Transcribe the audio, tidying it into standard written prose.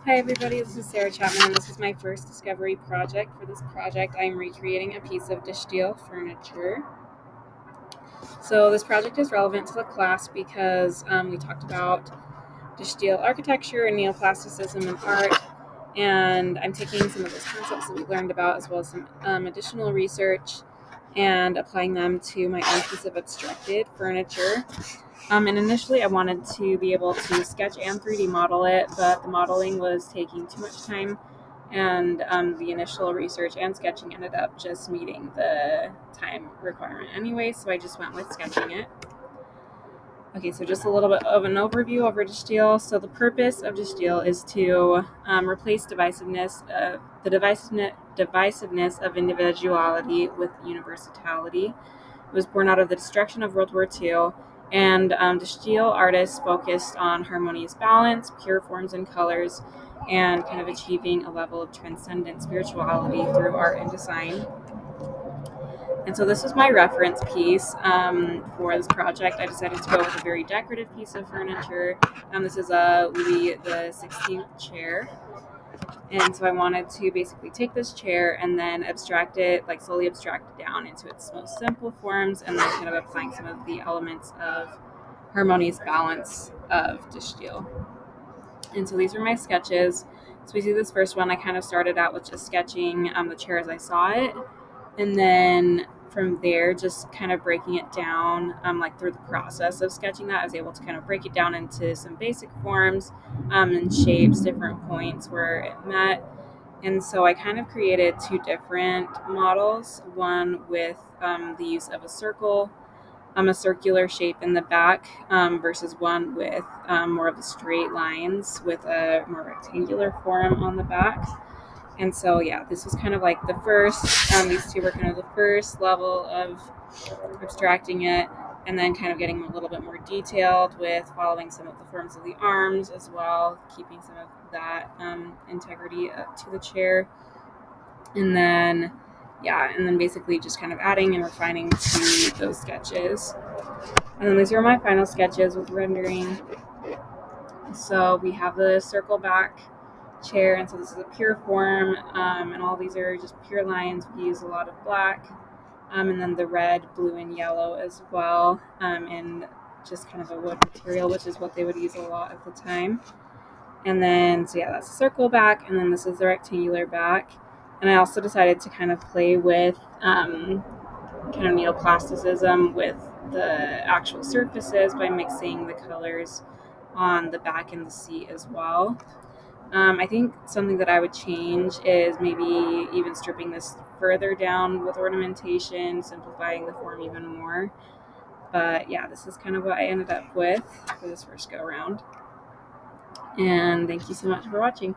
Hi everybody, this is Sarah Chapman and this is my first discovery project. For this project, I'm recreating a piece of dish steel furniture. So this project is relevant to the class because we talked about dish steel architecture and neoplasticism in art, and I'm taking some of those concepts that we learned about as well as some additional research and applying them to my own piece of abstracted furniture. And initially I wanted to be able to sketch and 3D model it, but the modeling was taking too much time, and the initial research and sketching ended up just meeting the time requirement anyway, so I just went with sketching it. Okay, so just a little bit of an overview over dish steel. So the purpose of dish steel is to replace divisiveness of individuality with universality. It was born out of the destruction of World War II, and the steel artists focused on harmonious balance, pure forms and colors, and kind of achieving a level of transcendent spirituality through art and design. And so this was my reference piece for this project. I decided to go with a very decorative piece of furniture. This is a Louis the 16th chair. And so I wanted to basically take this chair and then abstract it, like slowly abstract it down into its most simple forms, and then kind of applying some of the elements of harmonious balance of dish steel. And so these are my sketches. So we see this first one, I kind of started out with just sketching the chair as I saw it. And then from there, just kind of breaking it down, like through the process of sketching that, I was able to kind of break it down into some basic forms and shapes, different points where it met. And so I kind of created two different models, one with the use of a circle, a circular shape in the back, versus one with more of the straight lines with a more rectangular form on the back. And so, yeah, this was kind of like the first, these two were kind of the first level of abstracting it, and then kind of getting a little bit more detailed with following some of the forms of the arms as well, keeping some of that integrity up to the chair. And then, yeah, and then basically just kind of adding and refining to those sketches. And then these are my final sketches with rendering. So we have the circle back chair, and so this is a pure form, and all these are just pure lines. We use a lot of black, and then the red, blue, and yellow as well, and just kind of a wood material, which is what they would use a lot at the time. And then, so yeah, that's the circle back, and then this is the rectangular back. And I also decided to kind of play with kind of neoplasticism with the actual surfaces by mixing the colors on the back and the seat as well. I think something that I would change is maybe even stripping this further down with ornamentation, simplifying the form even more. But yeah, this is kind of what I ended up with for this first go around. And thank you so much for watching.